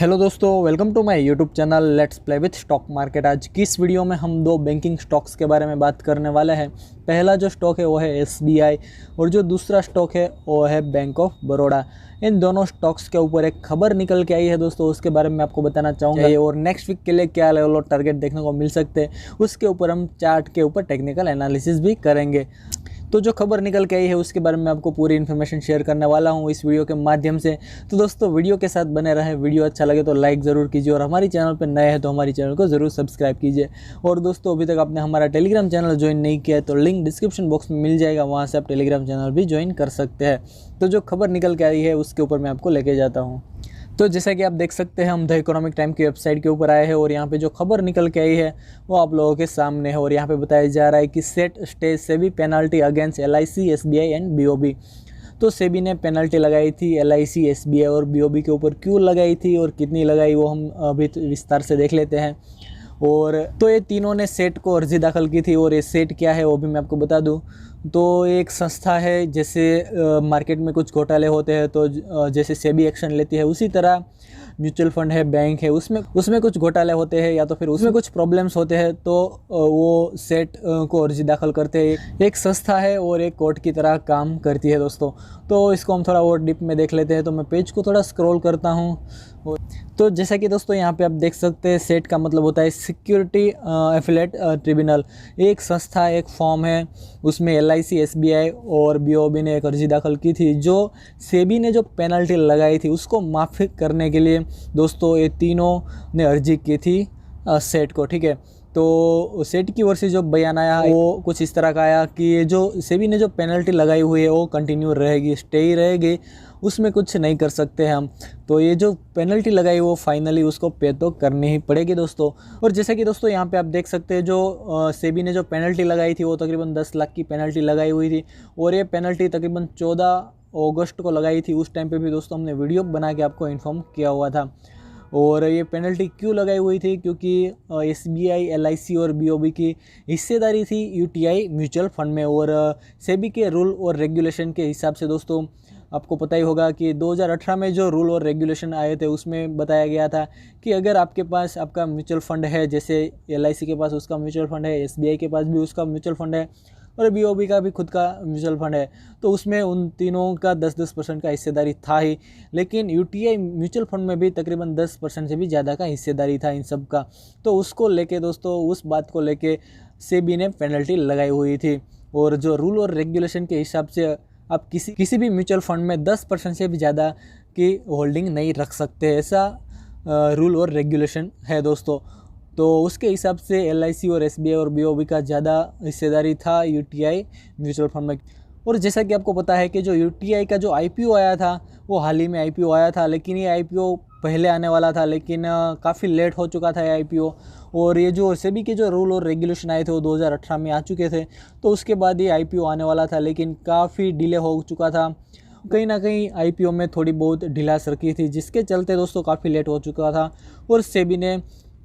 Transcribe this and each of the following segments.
Hello दोस्तों, welcome to my YouTube channel let's play with stock market. आज की इस वीडियो में हम दो बैंकिंग स्टॉक्स के बारे में बात करने वाले हैं। पहला जो स्टॉक है वो है एसबीआई और जो दूसरा स्टॉक है वो है बैंक ऑफ बड़ौदा। इन दोनों स्टॉक्स के ऊपर एक खबर निकल के आई है दोस्तों, उसके बारे में आपको बताना चाहूँगा और नेक्स्ट वीक के लिए क्या लेवल और टारगेट देखने को मिल सकते हैं उसके ऊपर हम चार्ट के ऊपर टेक्निकल एनालिसिस भी करेंगे। तो जो खबर निकल के आई है उसके बारे में आपको पूरी इन्फॉर्मेशन शेयर करने वाला हूँ इस वीडियो के माध्यम से। तो दोस्तों वीडियो के साथ बने रहें, वीडियो अच्छा लगे तो लाइक ज़रूर कीजिए और हमारी चैनल पर नए हैं तो हमारी चैनल को ज़रूर सब्सक्राइब कीजिए। और दोस्तों अभी तक आपने हमारा टेलीग्राम चैनल ज्वाइन नहीं किया है तो लिंक डिस्क्रिप्शन बॉक्स में मिल जाएगा, वहाँ से आप टेलीग्राम चैनल भी ज्वाइन कर सकते हैं। तो जो खबर निकल के आई है उसके ऊपर मैं आपको लेके जाता हूँ। तो जैसा कि आप देख सकते हैं हम द इकोनॉमिक टाइम की वेबसाइट के ऊपर आए हैं और यहाँ पे जो खबर निकल के आई है वो आप लोगों के सामने है। और यहाँ पे बताया जा रहा है कि set stay SEBI penalty against LIC SBI and BOB. तो सेबी ने पेनल्टी लगाई थी एलआईसी एसबीआई और बीओबी के ऊपर, क्यों लगाई थी और कितनी लगाई वो हम अभी विस्तार से देख लेते हैं। और तो ये तीनों ने सेट को अर्जी दाखिल की थी और ये सेट क्या है वो भी मैं आपको बता दूं। तो एक संस्था है, जैसे मार्केट में कुछ घोटाले होते हैं तो जैसे सेबी एक्शन लेती है उसी तरह म्यूचुअल फंड है, बैंक है, उसमें कुछ घोटाले होते हैं या तो फिर उसमें कुछ प्रॉब्लम्स होते हैं तो वो सेट को अर्जी दाखिल करते हैं। एक संस्था है और एक कोर्ट की तरह काम करती है दोस्तों। तो इसको हम थोड़ा और डीप में देख लेते हैं। तो मैं पेज को थोड़ा स्क्रॉल करता हूँ। तो जैसा कि दोस्तों यहाँ पे आप देख सकते हैं सेट का मतलब होता है सिक्योरिटी एफिलेट ट्रिब्यूनल। एक संस्था, एक फॉर्म है, उसमें एलआईसी एसबीआई और बीओबी ने एक अर्जी दाखिल की थी जो सेबी ने जो पेनल्टी लगाई थी उसको माफ़ी करने के लिए दोस्तों ये तीनों ने अर्जी की थी सेट को, ठीक है। तो सेट की ओर से जो बयान आया वो कुछ इस तरह का आया कि ये जो सेबी ने जो पेनल्टी लगाई हुई है वो कंटिन्यू रहेगी, स्टे ही रहेगी, उसमें कुछ नहीं कर सकते हम। तो ये जो पेनल्टी लगाई वो फाइनली उसको पे तो करनी ही पड़ेगी दोस्तों। और जैसे कि दोस्तों यहाँ पे आप देख सकते हैं जो सेबी ने जो पेनल्टी लगाई थी वो तकरीबन 10 लाख की पेनल्टी लगाई हुई थी और ये पेनल्टी तकरीबन 14 अगस्त को लगाई थी। उस टाइम पे भी दोस्तों हमने वीडियो बना के आपको इन्फॉर्म किया हुआ था। और ये पेनल्टी क्यों लगाई हुई थी, क्योंकि एसबीआई, एलआईसी और बीओबी की हिस्सेदारी थी यूटीआई म्यूचुअल फंड में। और सेबी के रूल और रेगुलेशन के हिसाब से दोस्तों आपको पता ही होगा कि 2018 में जो रूल और रेगुलेशन आए थे उसमें बताया गया था कि अगर आपके पास आपका म्यूचुअल फंड है, जैसे एलआईसी के पास उसका म्यूचुअल फंड है, एसबीआई के पास भी उसका म्यूचुअल फंड है और बीओबी का भी खुद का म्यूचुअल फंड है, तो उसमें उन तीनों का 10% का हिस्सेदारी था ही। लेकिन यूटीआई म्यूचुअल फंड में भी तकरीबन 10% से भी ज़्यादा का हिस्सेदारी था इन सब का। तो उसको लेके दोस्तों, उस बात को लेके सेबी ने पेनल्टी लगाई हुई थी। और जो रूल और रेगुलेशन के हिसाब से आप किसी भी म्यूचुअल फंड में 10% से भी ज़्यादा की होल्डिंग नहीं रख सकते, ऐसा रूल और रेगुलेशन है दोस्तों। तो उसके हिसाब से एलआईसी और एसबीआई और बीओबी का ज़्यादा हिस्सेदारी था यूटीआई म्यूचुअल फंड में। और जैसा कि आपको पता है कि जो यूटीआई का जो आईपीओ आया था वो हाल ही में आईपीओ आया था, लेकिन ये आईपीओ पहले आने वाला था लेकिन काफ़ी लेट हो चुका था ये आईपीओ। और ये जो सेबी के जो रूल और रेगुलेशन आए थे वो 2018 में आ चुके थे, तो उसके बाद ये आईपीओ आने वाला था लेकिन काफ़ी डिले हो चुका था। कहीं ना कहीं आईपीओ में थोड़ी बहुत ढिलास रखी थी जिसके चलते दोस्तों काफ़ी लेट हो चुका था और सेबी ने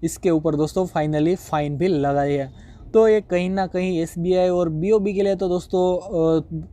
इसके ऊपर दोस्तों फाइनली फ़ाइन भी लगाई है। तो ये कहीं ना कहीं एसबीआई और बीओबी के लिए तो दोस्तों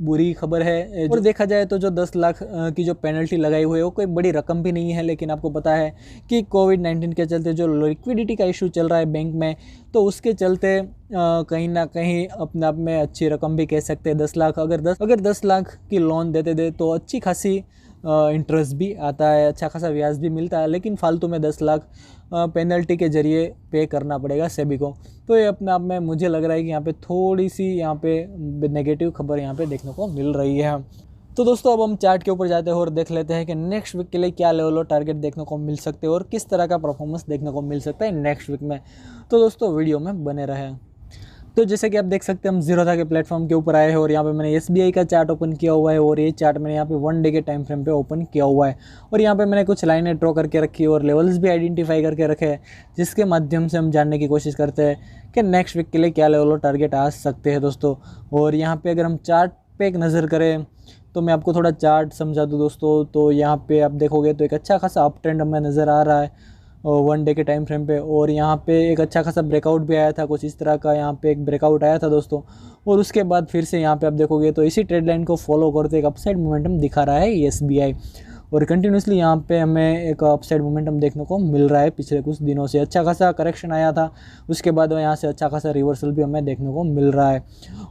बुरी खबर है। और देखा जाए तो जो 10 लाख की जो पेनल्टी लगाई हुई है वो कोई बड़ी रकम भी नहीं है, लेकिन आपको पता है कि कोविड-19 के चलते जो लिक्विडिटी का इशू चल रहा है बैंक में, तो उसके चलते कहीं ना कहीं अपने आप में अच्छी रकम भी कह सकते हैं। 10 लाख अगर 10 लाख की लोन देते तो अच्छी खासी इंटरेस्ट भी आता है, अच्छा खासा ब्याज भी मिलता है, लेकिन फालतू में 10 लाख पेनल्टी के जरिए पे करना पड़ेगा सेबी को। तो ये अपने आप में मुझे लग रहा है कि यहाँ पे थोड़ी सी यहाँ पे नेगेटिव खबर यहाँ पे देखने को मिल रही है। तो दोस्तों अब हम चार्ट के ऊपर जाते हैं और देख लेते हैं कि नेक्स्ट वीक के लिए क्या लेवल और टारगेट देखने को मिल सकते हैं और किस तरह का परफॉर्मेंस देखने को मिल सकता है नेक्स्ट वीक में। तो दोस्तों वीडियो में बने रहें। तो जैसे कि आप देख सकते हैं हम जीरोधा के प्लेटफॉर्म के ऊपर आए हैं और यहाँ पे मैंने एसबीआई का चार्ट ओपन किया हुआ है और ये चार्ट मैंने यहाँ पे 1 डे के टाइम फ्रेम पे ओपन किया हुआ है। और यहाँ पे मैंने कुछ लाइनें ड्रॉ करके रखी है और लेवल्स भी आइडेंटिफाई करके रखे हैं, जिसके माध्यम से हम जानने की कोशिश करते हैं कि नेक्स्ट वीक के लिए क्या लेवल और टारगेट आ सकते हैं दोस्तों। और यहाँ पर अगर हम चार्ट पर एक नज़र करें तो मैं आपको थोड़ा चार्ट समझा दूँ दोस्तों। तो यहाँ पर आप देखोगे तो एक अच्छा खासा अप ट्रेंड हमें नज़र आ रहा है 1 डे के टाइम फ्रेम पे। और यहाँ पे एक अच्छा खासा ब्रेकआउट भी आया था, कुछ इस तरह का यहाँ पे एक ब्रेकआउट आया था दोस्तों। और उसके बाद फिर से यहाँ पे आप देखोगे तो इसी ट्रेड लाइन को फॉलो करते एक अपसाइड मोमेंटम दिखा रहा है एसबीआई। और कंटिन्यूसली यहाँ पे हमें एक अपसाइड मोमेंटम देखने को मिल रहा है। पिछले कुछ दिनों से अच्छा खासा करेक्शन आया था, उसके बाद यहाँ से अच्छा खासा रिवर्सल भी हमें देखने को मिल रहा है।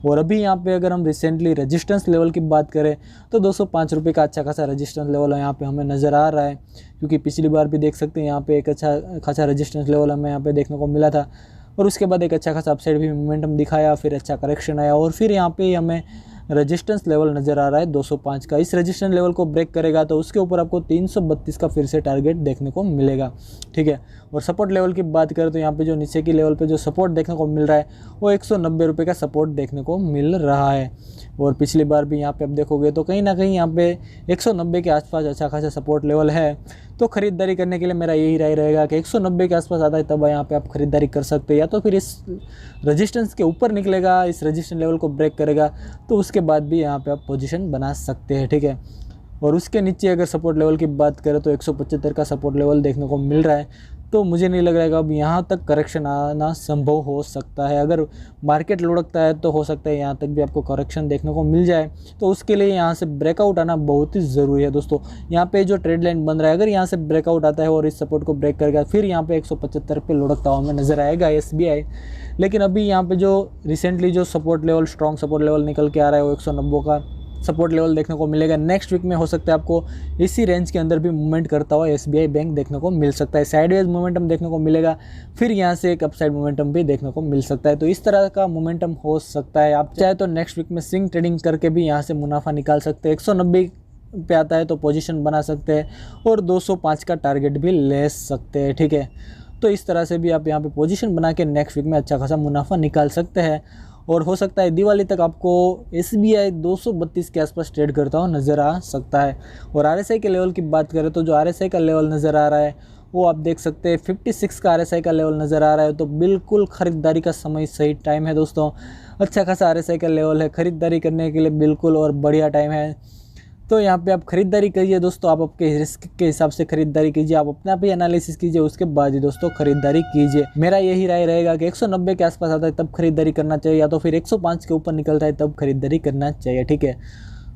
और अभी यहाँ पे अगर हम रिसेंटली रेजिस्टेंस लेवल की बात करें तो 205 रुपये का अच्छा खासा रेजिस्टेंस लेवल यहाँ पे हमें नज़र आ रहा है, क्योंकि पिछली बार भी देख सकते हैं यहाँ पे एक अच्छा खासा रेजिस्टेंस लेवल हमें यहाँ पे देखने को मिला था और उसके बाद एक अच्छा खासा अपसाइड भी मोमेंटम दिखाया, फिर अच्छा करेक्शन आया और फिर यहाँ पे हमें रेजिस्टेंस लेवल नज़र आ रहा है 205 का। इस रेजिस्टेंस लेवल को ब्रेक करेगा तो उसके ऊपर आपको 332 का फिर से टारगेट देखने को मिलेगा, ठीक है। और सपोर्ट लेवल की बात करें तो यहाँ पे जो नीचे की लेवल पे जो सपोर्ट देखने को मिल रहा है वो 190 रुपये का सपोर्ट देखने को मिल रहा है। और पिछली बार भी यहाँ पे आप देखोगे तो कहीं ना कहीं यहाँ पे 190 के आसपास अच्छा खासा सपोर्ट लेवल है। तो ख़रीदारी करने के लिए मेरा यही राय रहेगा कि 190 के आसपास आता है तब यहाँ पे आप खरीदारी कर सकते हैं, या तो फिर इस रेजिस्टेंस के ऊपर निकलेगा, इस रेजिस्टेंस लेवल को ब्रेक करेगा तो उसके बाद भी यहाँ पे आप पोजीशन बना सकते हैं, ठीक है। और उसके नीचे अगर सपोर्ट लेवल की बात करें तो 175 का सपोर्ट लेवल देखने को मिल रहा है। तो मुझे नहीं लग रहा है कि अब यहाँ तक करेक्शन आना संभव हो सकता है। अगर मार्केट लुढ़कता है तो हो सकता है यहाँ तक भी आपको करेक्शन देखने को मिल जाए, तो उसके लिए यहाँ से ब्रेकआउट आना बहुत ही ज़रूरी है दोस्तों। यहाँ पे जो ट्रेड लाइन बन रहा है, अगर यहाँ से ब्रेकआउट आता है और इस सपोर्ट को ब्रेक करेगा फिर यहाँ पे 175 पे लुढ़कता हुआ हमें नज़र आएगा SBI। लेकिन अभी यहाँ पे जो रिसेंटली जो support level, strong support level निकल के आ रहा है वो 190 का सपोर्ट लेवल देखने को मिलेगा। नेक्स्ट वीक में हो सकता है आपको इसी रेंज के अंदर भी मूवमेंट करता हुआ SBI बैंक देखने को मिल सकता है। साइडवेज मोमेंटम देखने को मिलेगा, फिर यहाँ से एक अपसाइड मोमेंटम भी देखने को मिल सकता है। तो इस तरह का मोमेंटम हो सकता है। आप चाहे तो नेक्स्ट वीक में स्विंग ट्रेडिंग करके भी यहाँ से मुनाफा निकाल सकते हैं। 190 पे आता है तो पोजीशन बना सकते हैं और 205 का टारगेट भी ले सकते हैं, ठीक है। तो इस तरह से भी आप यहाँ पे पोजीशन बना के नेक्स्ट वीक में अच्छा खासा मुनाफा निकाल सकते हैं। और हो सकता है दिवाली तक आपको SBI 232 के आसपास ट्रेड करता हुआ नज़र आ सकता है। और RSI के लेवल की बात करें तो जो RSI का लेवल नज़र आ रहा है वो आप देख सकते हैं 56 का RSI का लेवल नज़र आ रहा है। तो बिल्कुल ख़रीदारी का समय, सही टाइम है दोस्तों। अच्छा खासा RSI का लेवल है, ख़रीदारी करने के लिए बिल्कुल और बढ़िया टाइम है। तो यहाँ पे आप खरीदारी करिए दोस्तों, आप आपके रिस्क के हिसाब से खरीदारी कीजिए, आप अपना भी एनालिसिस कीजिए, उसके बाद ही दोस्तों खरीदारी कीजिए। मेरा यही राय रहेगा कि 190 के आसपास आता है तब खरीदारी करना चाहिए, या तो फिर 105 के ऊपर निकलता है तब खरीदारी करना चाहिए, ठीक है।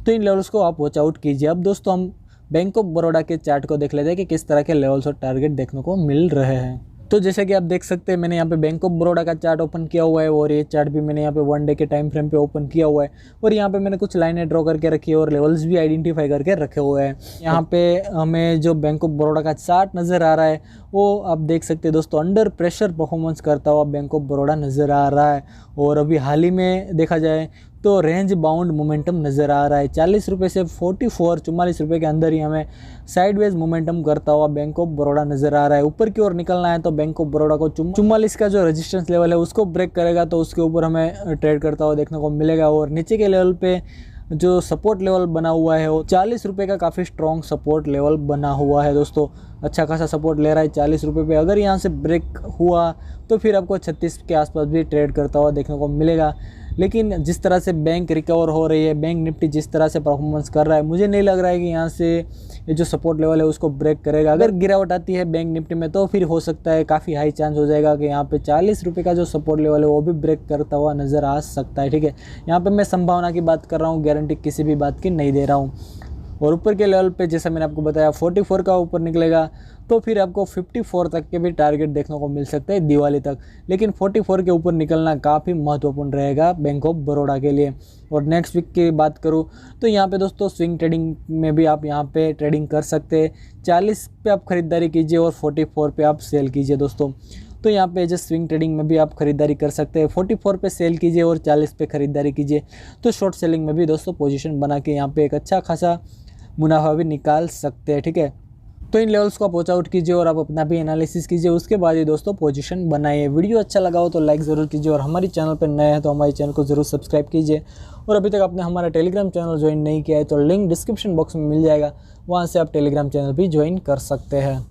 तो इन लेवल्स को आप वॉच आउट कीजिए। अब दोस्तों हम बैंक ऑफ बड़ौदा के चार्ट को देख लेते हैं कि किस तरह के लेवल्स और टारगेट देखने को मिल रहे हैं। तो जैसे कि आप देख सकते हैं मैंने यहाँ पे बैंक ऑफ बड़ौदा का चार्ट ओपन किया हुआ है और ये चार्ट भी मैंने यहाँ पे 1 डे के टाइम फ्रेम पे ओपन किया हुआ है और यहाँ पे मैंने कुछ लाइनें ड्रॉ करके रखी है और लेवल्स भी आइडेंटिफाई करके रखे हुए हैं। यहाँ पे हमें जो बैंक ऑफ बड़ौदा का चार्ट नज़र आ रहा है वो आप देख सकते हैं दोस्तों, अंडर प्रेशर परफॉर्मेंस करता हुआ बैंक ऑफ बड़ौदा नज़र आ रहा है। और अभी हाल ही में देखा जाए तो रेंज बाउंड मोमेंटम नज़र आ रहा है। 40 रुपये से 44 रुपये के अंदर ही हमें साइडवेज मोमेंटम करता हुआ बैंक ऑफ बड़ौदा नज़र आ रहा है। ऊपर की ओर निकलना है तो बैंक ऑफ बड़ौदा को 44 का जो रेजिस्टेंस लेवल है उसको ब्रेक करेगा तो उसके ऊपर हमें ट्रेड करता हुआ देखने को मिलेगा। और नीचे के लेवल पे जो सपोर्ट लेवल बना हुआ है वो 40 रुपये का काफ़ी स्ट्रॉन्ग सपोर्ट लेवल बना हुआ है दोस्तों। अच्छा खासा सपोर्ट ले रहा है 40 रुपये पे। अगर यहाँ से ब्रेक हुआ तो फिर आपको 36 के आसपास भी ट्रेड करता हुआ देखने को मिलेगा। लेकिन जिस तरह से बैंक रिकवर हो रही है, बैंक निफ्टी जिस तरह से परफॉर्मेंस कर रहा है, मुझे नहीं लग रहा है कि यहाँ से ये जो सपोर्ट लेवल है उसको ब्रेक करेगा। अगर गिरावट आती है बैंक निफ्टी में तो फिर हो सकता है काफ़ी हाई चांस हो जाएगा कि यहाँ पे 40 रुपये का जो सपोर्ट लेवल है वो भी ब्रेक करता हुआ नज़र आ सकता है, ठीक है। यहाँ पे मैं संभावना की बात कर रहा हूँ, गारंटी किसी भी बात की नहीं दे रहा हूँ। और ऊपर के लेवल पे जैसा मैंने आपको बताया 44 का ऊपर निकलेगा तो फिर आपको 54 तक के भी टारगेट देखने को मिल सकते हैं दिवाली तक। लेकिन 44 के ऊपर निकलना काफ़ी महत्वपूर्ण रहेगा बैंक ऑफ बड़ौदा के लिए। और नेक्स्ट वीक की बात करूँ तो यहाँ पे दोस्तों स्विंग ट्रेडिंग में भी आप यहाँ पे ट्रेडिंग कर सकते हैं। 40 पे आप खरीदारी कीजिए और 44 पे आप सेल कीजिए दोस्तों। तो यहाँ पे जो स्विंग ट्रेडिंग में भी आप खरीदारी कर सकते हैं, 44 पे सेल कीजिए और 40 पे खरीदारी कीजिए। तो शॉर्ट सेलिंग में भी दोस्तों पोजीशन बना के यहाँ पे एक अच्छा खासा मुनाफा भी निकाल सकते हैं, ठीक है। तो इन लेवल्स को आप वॉच आउट कीजिए और आप अपना भी एनालिसिस कीजिए, उसके बाद ही दोस्तों पोजीशन बनाइए। वीडियो अच्छा लगा हो तो लाइक ज़रूर कीजिए और हमारी चैनल पर नए हैं तो हमारे चैनल को ज़रूर सब्सक्राइब कीजिए। और अभी तक आपने हमारा टेलीग्राम चैनल ज्वाइन नहीं किया है तो लिंक डिस्क्रिप्शन बॉक्स में मिल जाएगा, वहाँ से आप टेलीग्राम चैनल भी ज्वाइन कर सकते हैं।